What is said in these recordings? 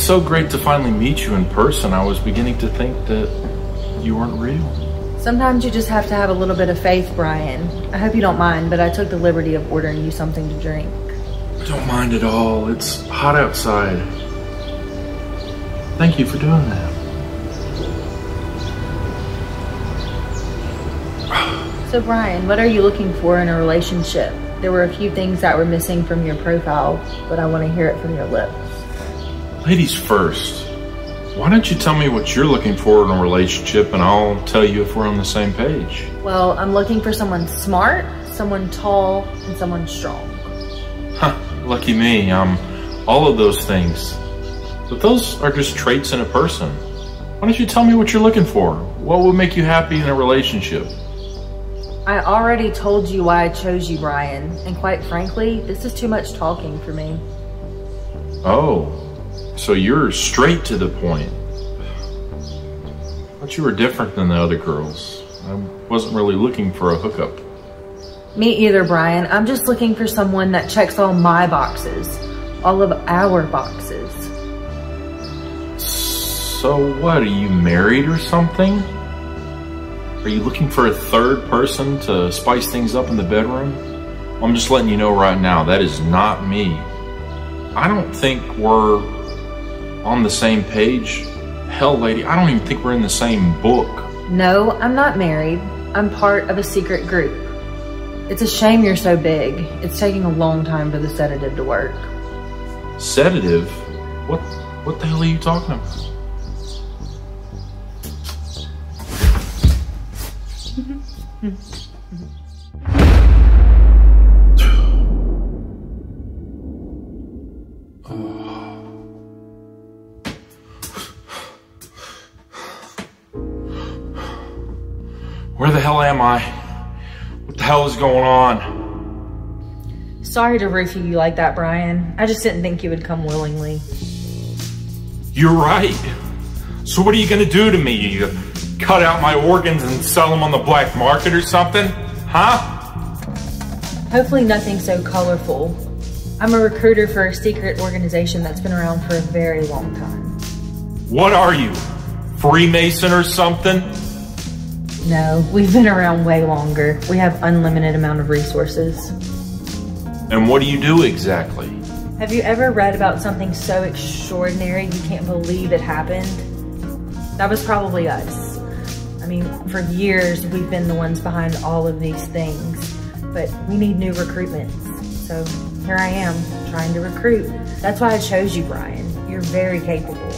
so great to finally meet you in person. I was beginning to think that you weren't real. Sometimes you just have to have a little bit of faith, Brian. I hope you don't mind, but I took the liberty of ordering you something to drink. I don't mind at all. It's hot outside. Thank you for doing that. So Brian, what are you looking for in a relationship? There were a few things that were missing from your profile, but I want to hear it from your lips. Ladies first. Why don't you tell me what you're looking for in a relationship and I'll tell you if we're on the same page. Well, I'm looking for someone smart, someone tall, and someone strong. Huh, lucky me. I'm all of those things. But those are just traits in a person. Why don't you tell me what you're looking for? What would make you happy in a relationship? I already told you why I chose you, Brian, and quite frankly, this is too much talking for me. Oh, so you're straight to the point. I thought you were different than the other girls. I wasn't really looking for a hookup. Me either, Brian. I'm just looking for someone that checks all my boxes, all of our boxes. So what, are you married or something? Are you looking for a third person to spice things up in the bedroom? I'm just letting you know right now, that is not me. I don't think we're on the same page. Hell, lady, I don't even think we're in the same book. No, I'm not married. I'm part of a secret group. It's a shame you're so big. It's taking a long time for the sedative to work. Sedative? What the hell are you talking about? Where the hell am I? What the hell is going on? Sorry to roofie you like that, Brian. I just didn't think you would come willingly. You're right. So what are you gonna do to me? You cut out my organs and sell them on the black market or something? Huh? Hopefully nothing so colorful. I'm a recruiter for a secret organization that's been around for a very long time. What are you? Freemason or something? No, we've been around way longer. We have unlimited amount of resources. And what do you do exactly? Have you ever read about something so extraordinary you can't believe it happened? That was probably us. I mean, for years we've been the ones behind all of these things, but we need new recruitments. So here I am, trying to recruit. That's why I chose you, Brian. You're very capable.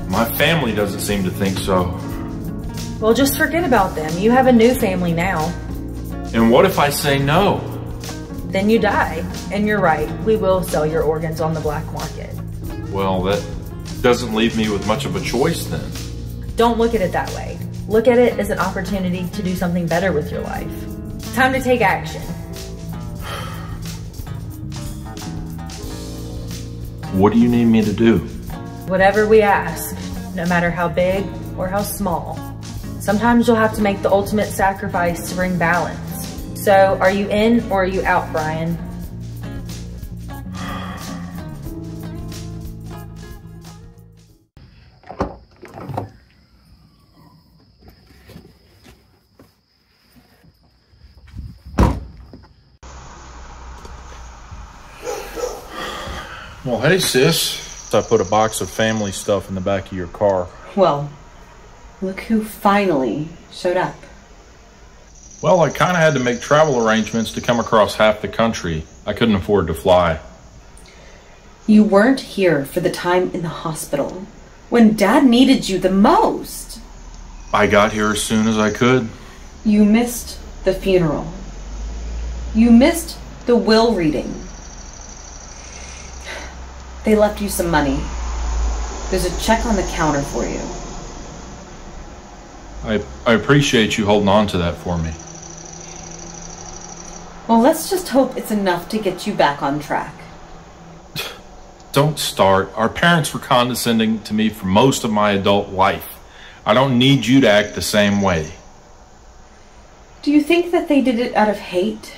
My family doesn't seem to think so. Well, just forget about them. You have a new family now. And what if I say no? Then you die. And you're right, we will sell your organs on the black market. Well, that doesn't leave me with much of a choice then. Don't look at it that way. Look at it as an opportunity to do something better with your life. Time to take action. What do you need me to do? Whatever we ask, no matter how big or how small. Sometimes you'll have to make the ultimate sacrifice to bring balance. So, are you in or are you out, Brian? Well, hey, sis. I put a box of family stuff in the back of your car. Well, look who finally showed up. Well, I kind of had to make travel arrangements to come across half the country. I couldn't afford to fly. You weren't here for the time in the hospital when Dad needed you the most. I got here as soon as I could. You missed the funeral. You missed the will reading. They left you some money. There's a check on the counter for you. I appreciate you holding on to that for me. Well, let's just hope it's enough to get you back on track. Don't start. Our parents were condescending to me for most of my adult life. I don't need you to act the same way. Do you think that they did it out of hate?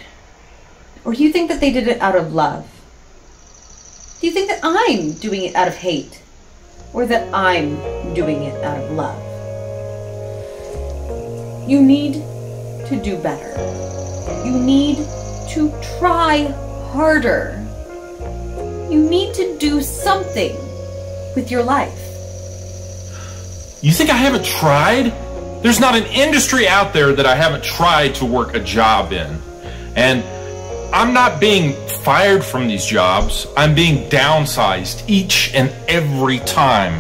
Or do you think that they did it out of love? Do you think that I'm doing it out of hate? Or that I'm doing it out of love? You need to do better. You need to try harder. You need to do something with your life. You think I haven't tried? There's not an industry out there that I haven't tried to work a job in. And I'm not being fired from these jobs. I'm being downsized each and every time.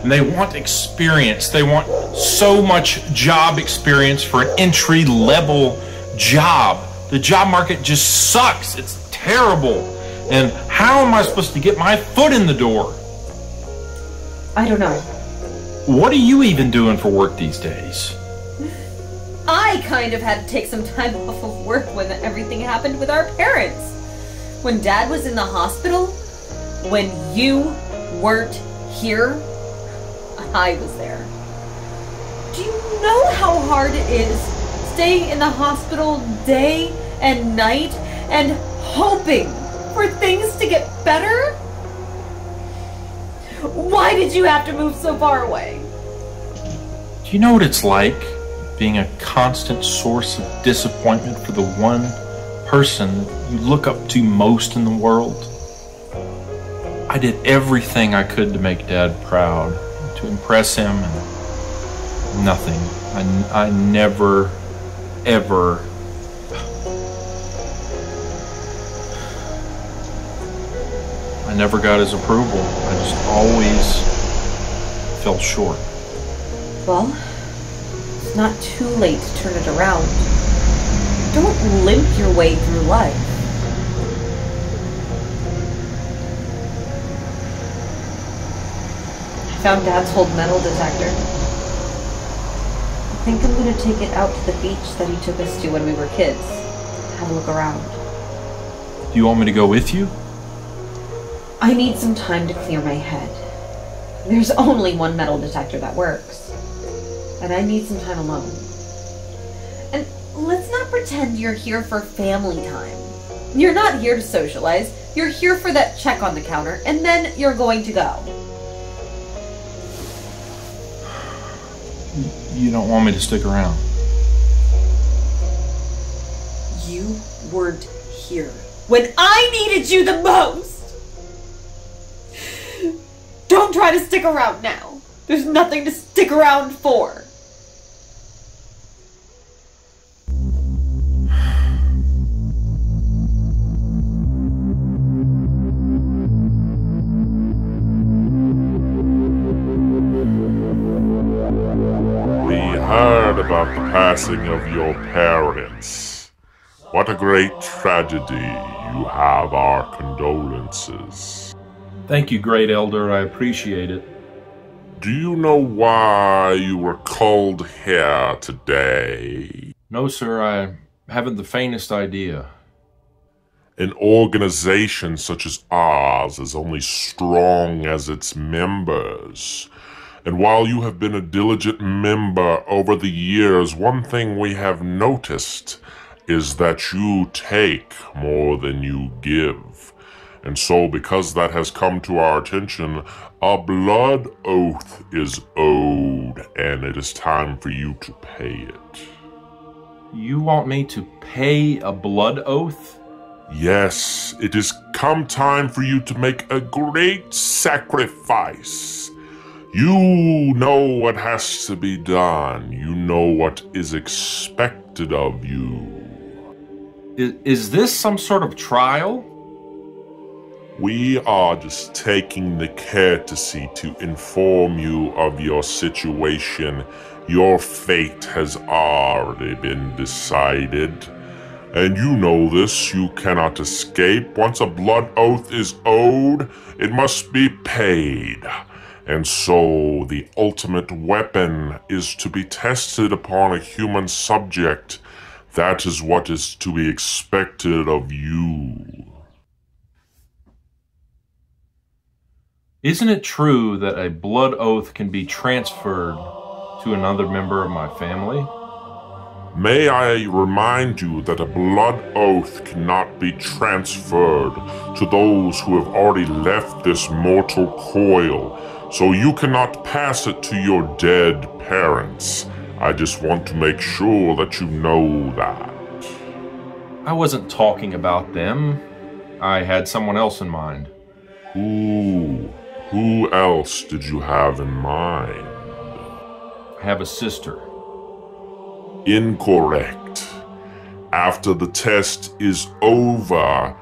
And they want experience. They want so much job experience for an entry-level job. The job market just sucks. It's terrible. And how am I supposed to get my foot in the door? I don't know. What are you even doing for work these days? I kind of had to take some time off of work when everything happened with our parents. When Dad was in the hospital, when you weren't here, I was there. Do you know how hard it is staying in the hospital day and night and hoping for things to get better? Why did you have to move so far away? Do you know what it's like being a constant source of disappointment for the one person you look up to most in the world? I did everything I could to make Dad proud, to impress him, and nothing. I never, ever... I never got his approval. I just always fell short. Well, it's not too late to turn it around. Don't limp your way through life. I found Dad's old metal detector. I think I'm going to take it out to the beach that he took us to when we were kids. Have a look around. Do you want me to go with you? I need some time to clear my head. There's only one metal detector that works. And I need some time alone. And let's not pretend you're here for family time. You're not here to socialize. You're here for that check on the counter, and then you're going to go. You don't want me to stick around? You weren't here when I needed you the most! Don't try to stick around now. There's nothing to stick around for. Heard about the passing of your parents. What a great tragedy. You have our condolences. Thank you, Great Elder. I appreciate it. Do you know why you were called here today? No, sir, I haven't the faintest idea. An organization such as ours is only strong as its members. And while you have been a diligent member over the years, one thing we have noticed is that you take more than you give. And so, because that has come to our attention, a blood oath is owed, and it is time for you to pay it. You want me to pay a blood oath? Yes, it is come time for you to make a great sacrifice. You know what has to be done. You know what is expected of you. Is this some sort of trial? We are just taking the courtesy to inform you of your situation. Your fate has already been decided. And you know this, you cannot escape. Once a blood oath is owed, it must be paid. And so the ultimate weapon is to be tested upon a human subject. That is what is to be expected of you. Isn't it true that a blood oath can be transferred to another member of my family? May I remind you that a blood oath cannot be transferred to those who have already left this mortal coil, so you cannot pass it to your dead parents. I just want to make sure that you know that. I wasn't talking about them. I had someone else in mind. Who else did you have in mind? I have a sister. Incorrect. After the test is over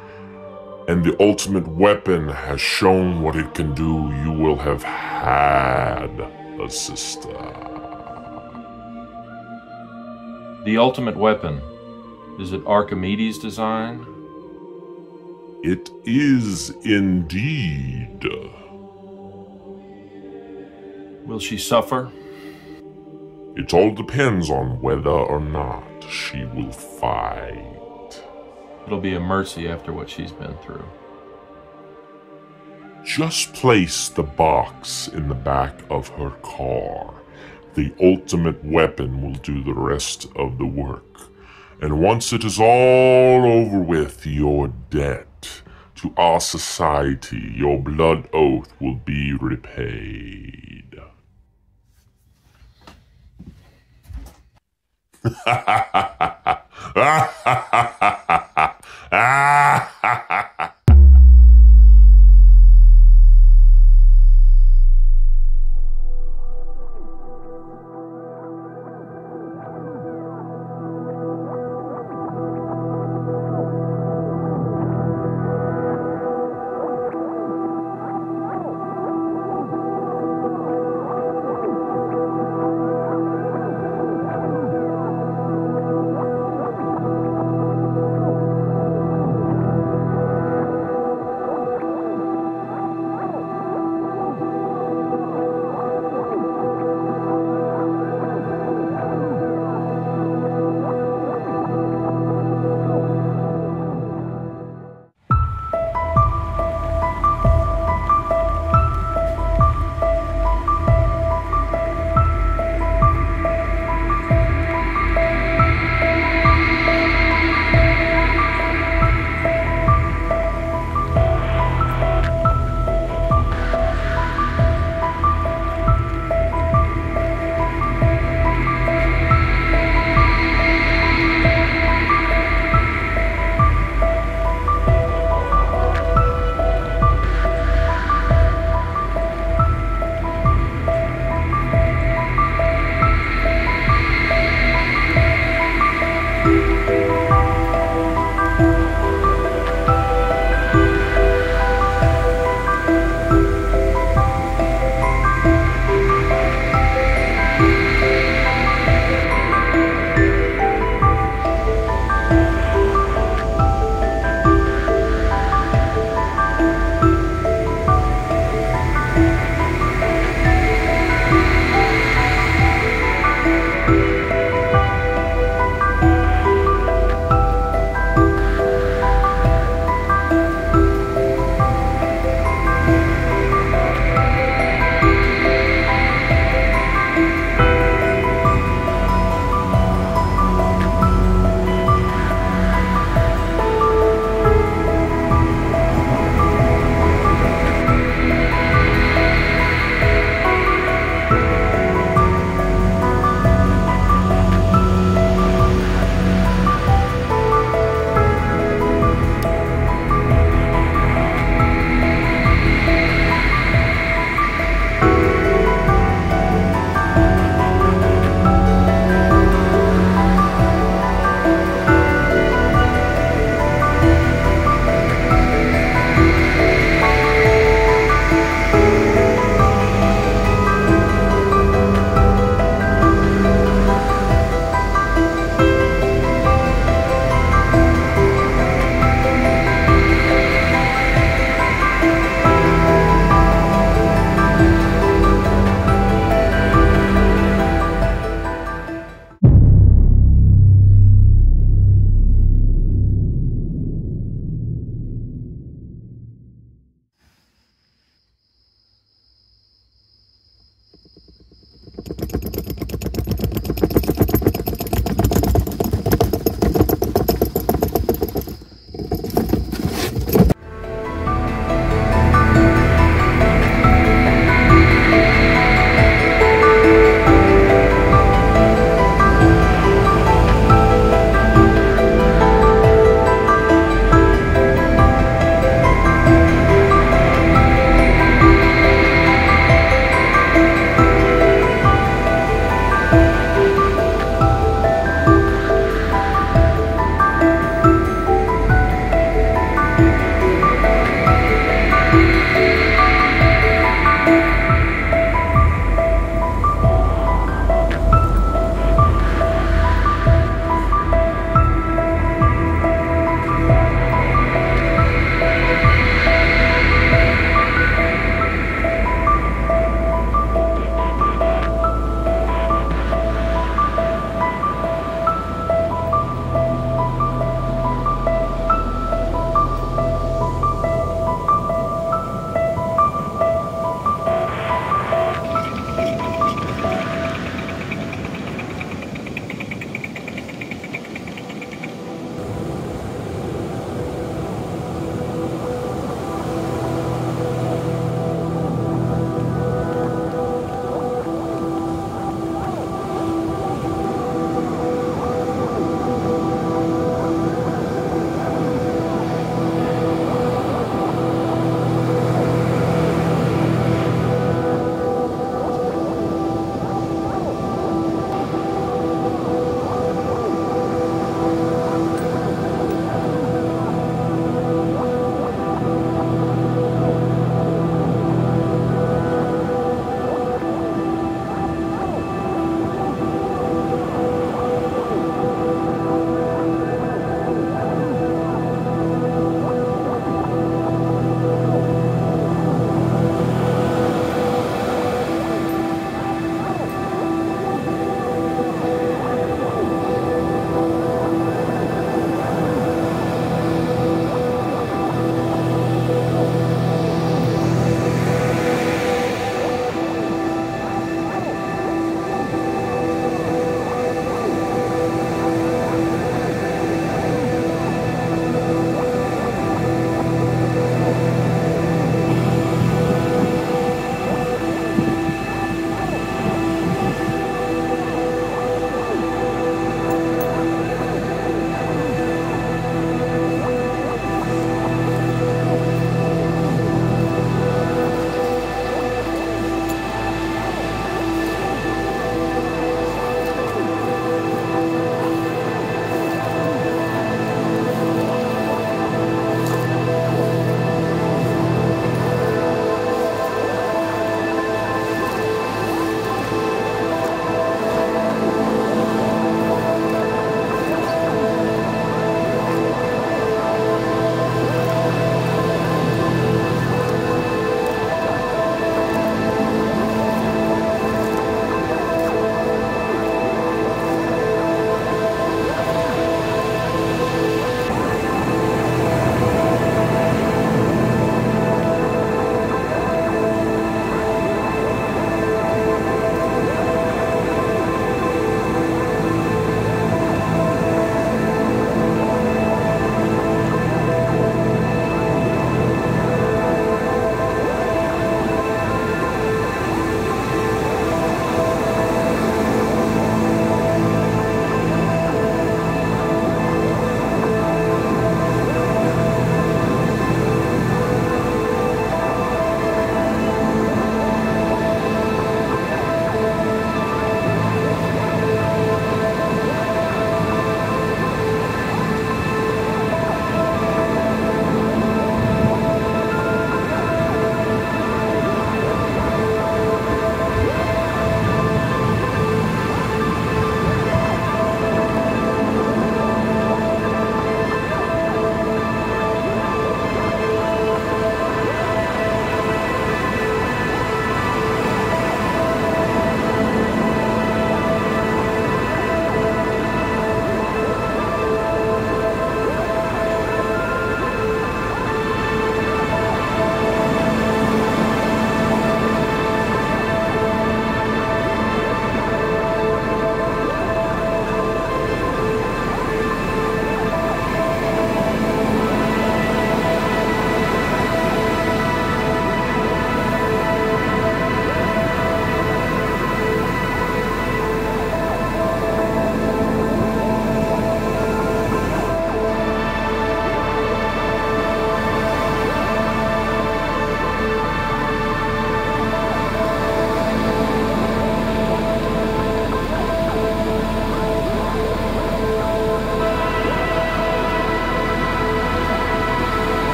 and the ultimate weapon has shown what it can do, you will have had a sister. The ultimate weapon. Is it Archimedes' design? It is indeed. Will she suffer? It all depends on whether or not she will fight. It'll be a mercy after what she's been through. Just place the box in the back of her car. The ultimate weapon will do the rest of the work. And once it is all over with, your debt to our society, your blood oath will be repaid.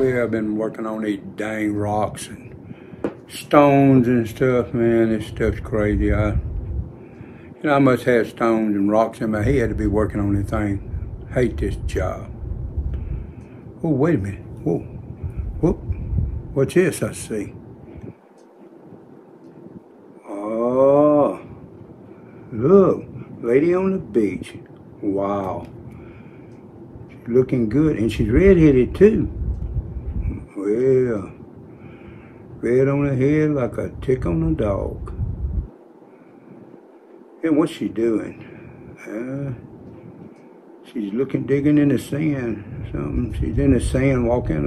Well, I've been working on these dang rocks and stones and stuff, man. This stuff's crazy. I must have stones and rocks in my head to be working on this thing. Hate this job. Oh, wait a minute. Whoa. Whoop. What's this I see? Oh, look. Lady on the beach. Wow. She's looking good. And she's red-headed, too. Well, red on the head like a tick on a dog. And what's she doing? She's looking, digging in the sand. Something. She's in the sand walking.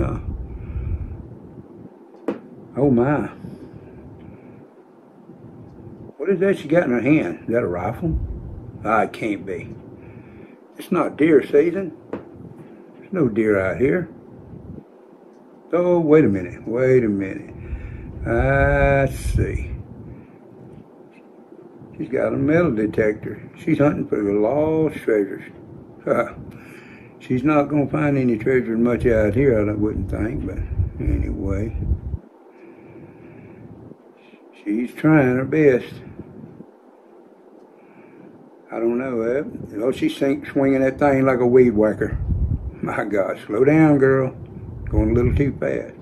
Oh my. What is that she got in her hand? Is that a rifle? Ah, it can't be. It's not deer season. There's no deer out here. Oh, wait a minute. Wait a minute. I see. She's got a metal detector. She's hunting for the lost treasures. She's not going to find any treasure much out here, I wouldn't think, but anyway. She's trying her best. I don't know. She's swinging that thing like a weed whacker. My God, slow down, girl. Going a little too fast.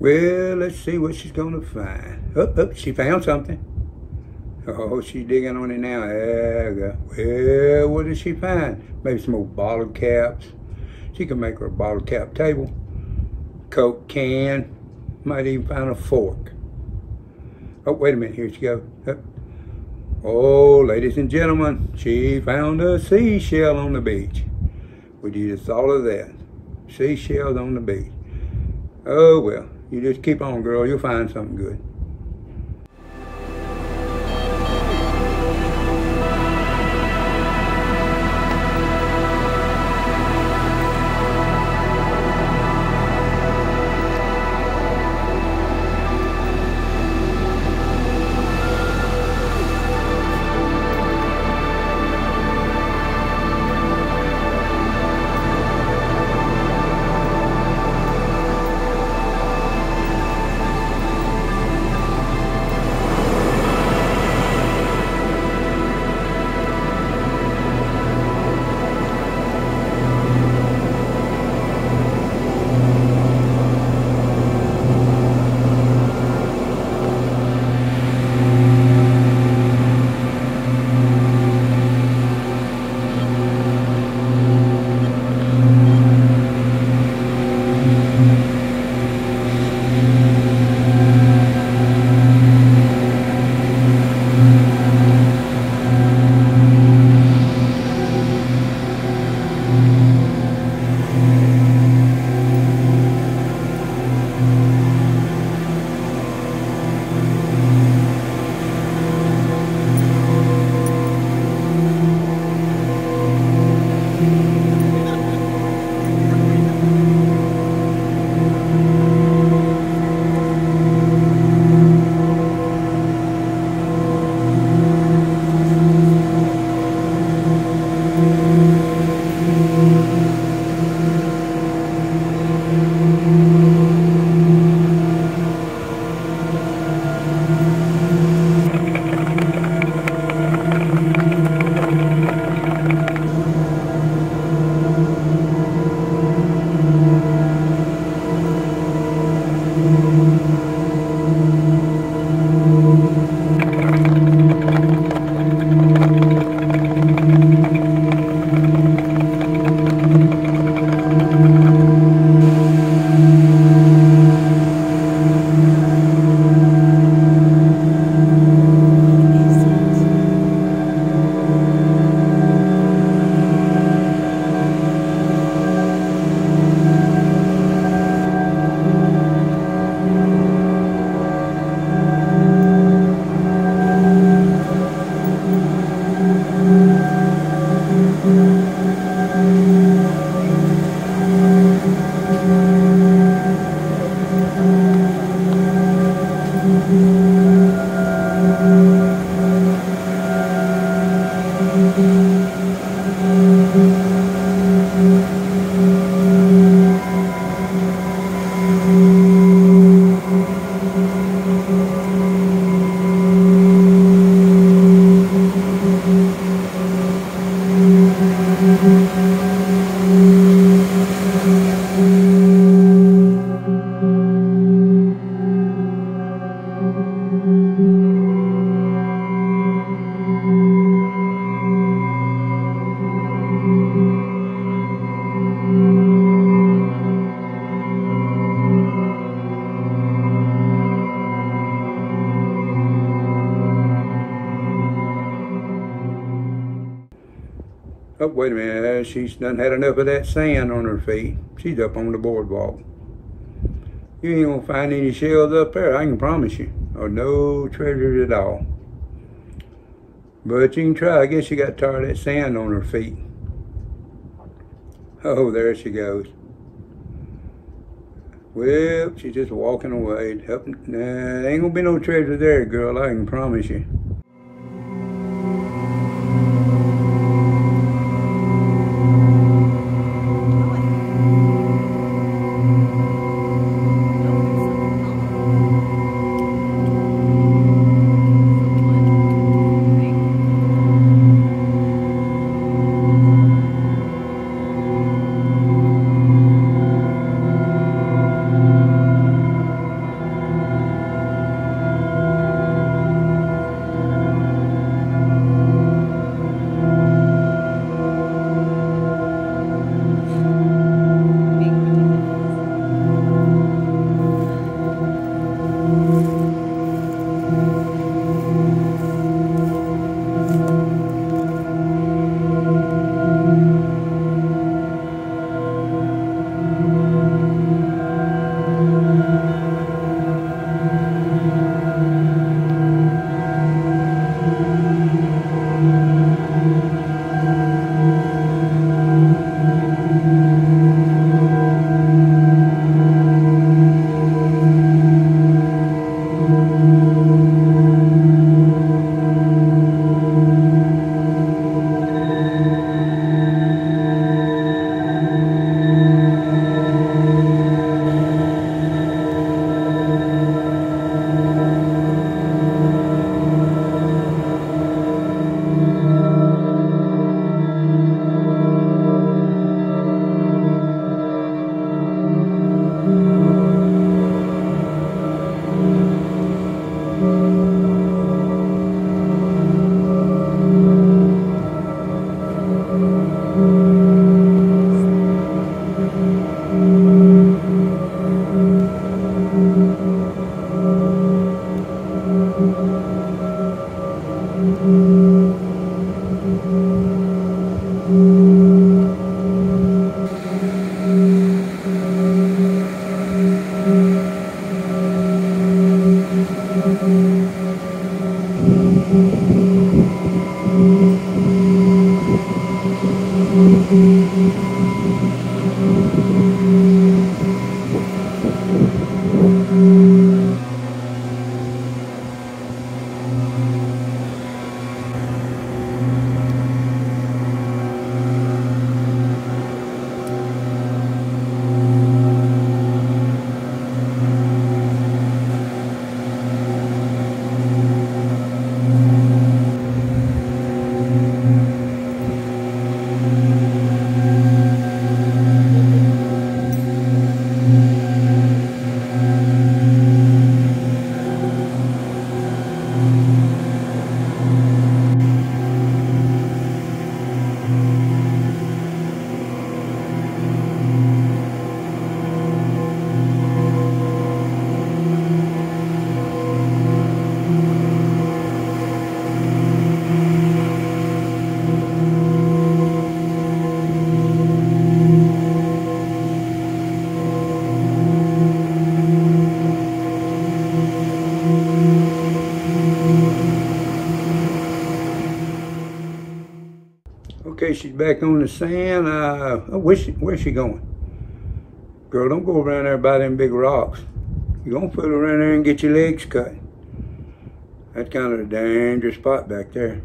Well, let's see what she's gonna find. Oh, she found something. Oh, she's digging on it now. There we go. Well, what did she find? Maybe some old bottle caps. She can make her a bottle cap table. Coke can. Might even find a fork. Oh, wait a minute. Here she goes. Oh, ladies and gentlemen, she found a seashell on the beach. Would you have thought of that? Seashells on the beach. Oh, well. You just keep on, girl. You'll find something good. wait a minute. She's done had enough of that sand on her feet. She's up on the boardwalk. You ain't gonna find any shells up there, I can promise you. Or no treasures at all. But you can try. I guess she got tired of that sand on her feet. Oh, there she goes. Well, she's just walking away. Nah, there ain't gonna be no treasure there, girl, I can promise you. Okay, she's back on the sand. Where's she going? Girl, don't go around there by them big rocks. You're gonna fool around there and get your legs cut. That's kind of a dangerous spot back there.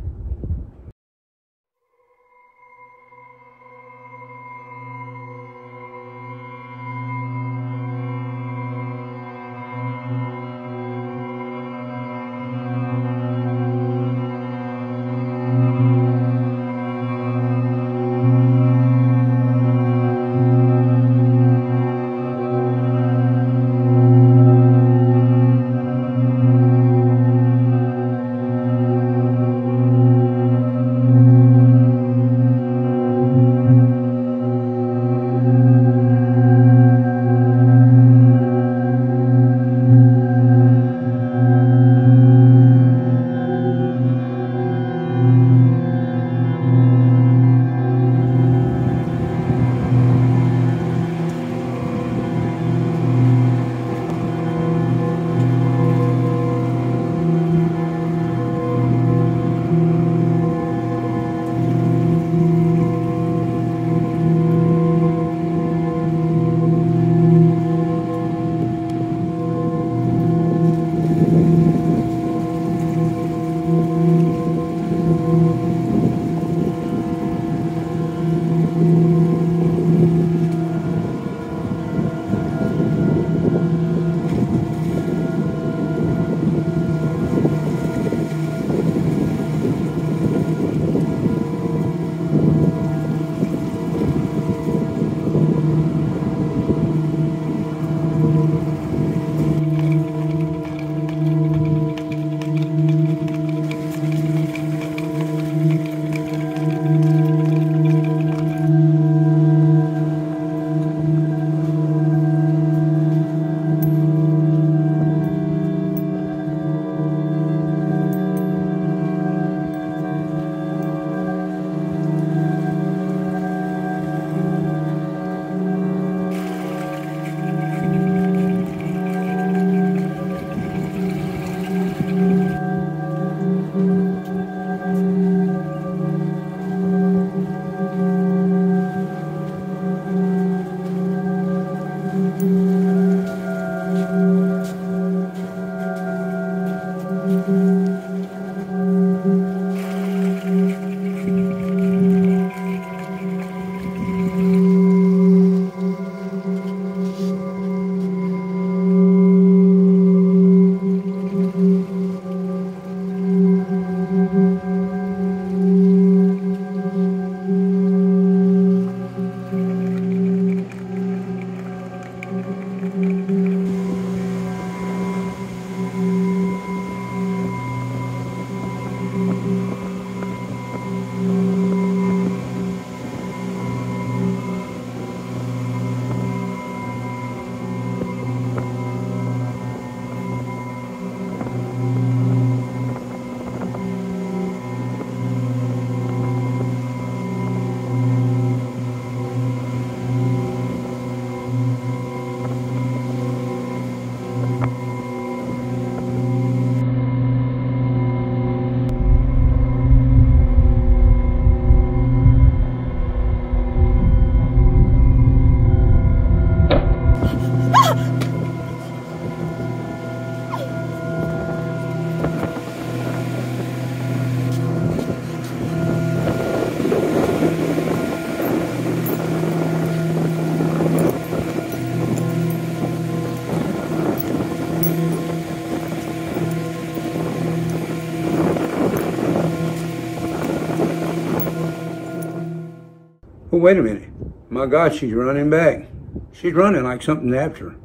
Oh, wait a minute. My God, she's running back. She's running like something's after her.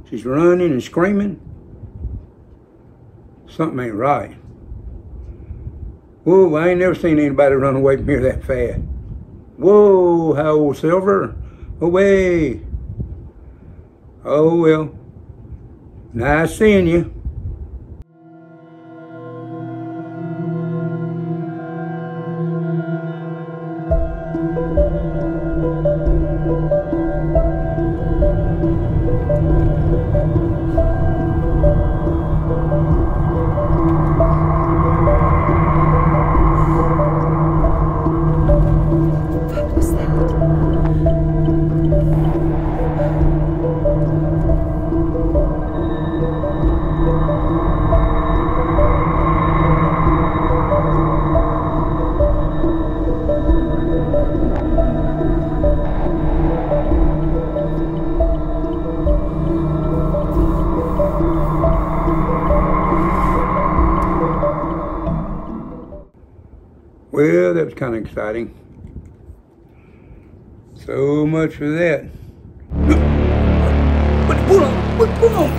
She's running and screaming. Something ain't right. Whoa, I ain't never seen anybody run away from here that fast. Whoa, how old, Silver? Away. Oh, well. Nice seeing you. Well, that was kind of exciting. So much for that. Pull on.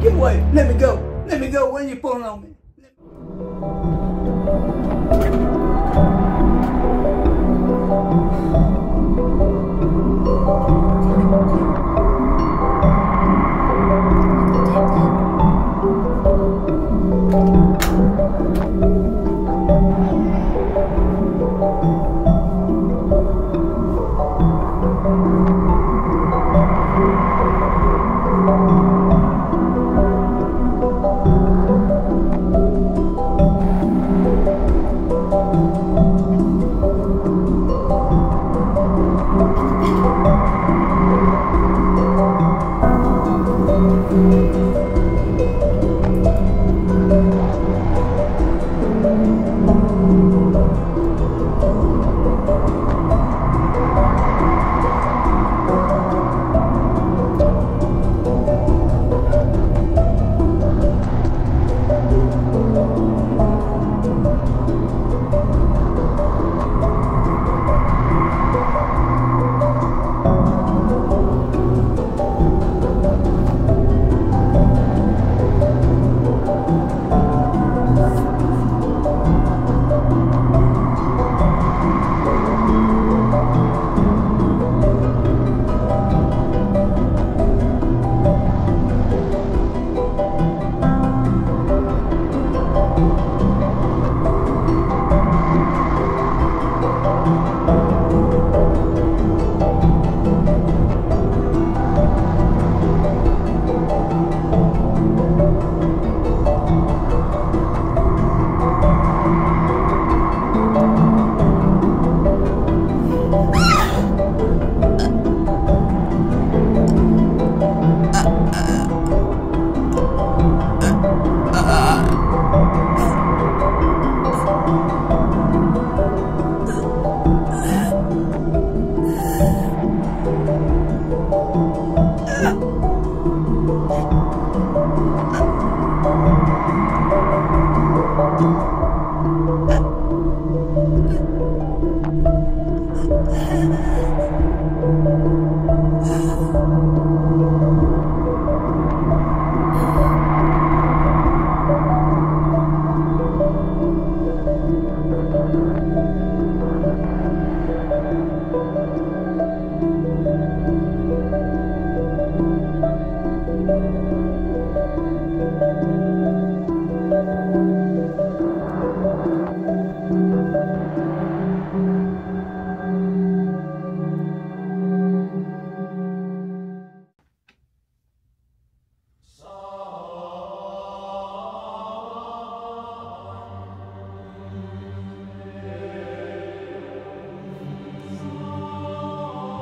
Get away. Let me go. Let me go. When you pulling on me?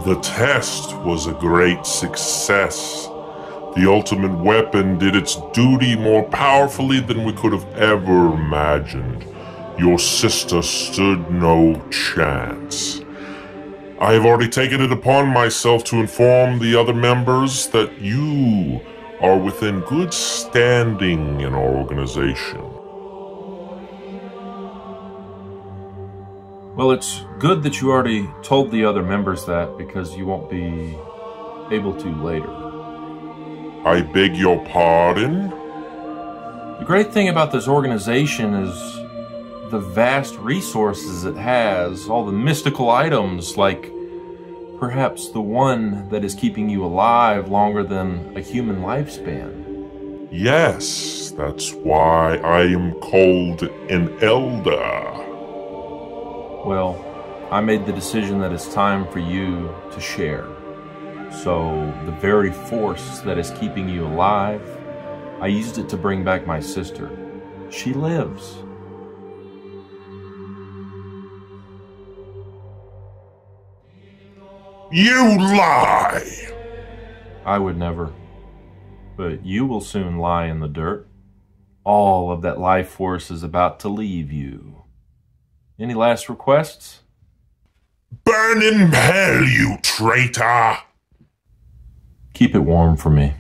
The test was a great success. The ultimate weapon did its duty more powerfully than we could have ever imagined. Your sister stood no chance. I have already taken it upon myself to inform the other members that you are within good standing in our organization. Well, it's good that you already told the other members that, because you won't be able to later. I beg your pardon? The great thing about this organization is the vast resources it has, all the mystical items, like perhaps the one that is keeping you alive longer than a human lifespan. Yes, that's why I am called an elder. Well, I made the decision that it's time for you to share. So the very force that is keeping you alive, I used it to bring back my sister. She lives. You lie! I would never. But you will soon lie in the dirt. All of that life force is about to leave you. Any last requests? Burn in hell, you traitor! Keep it warm for me.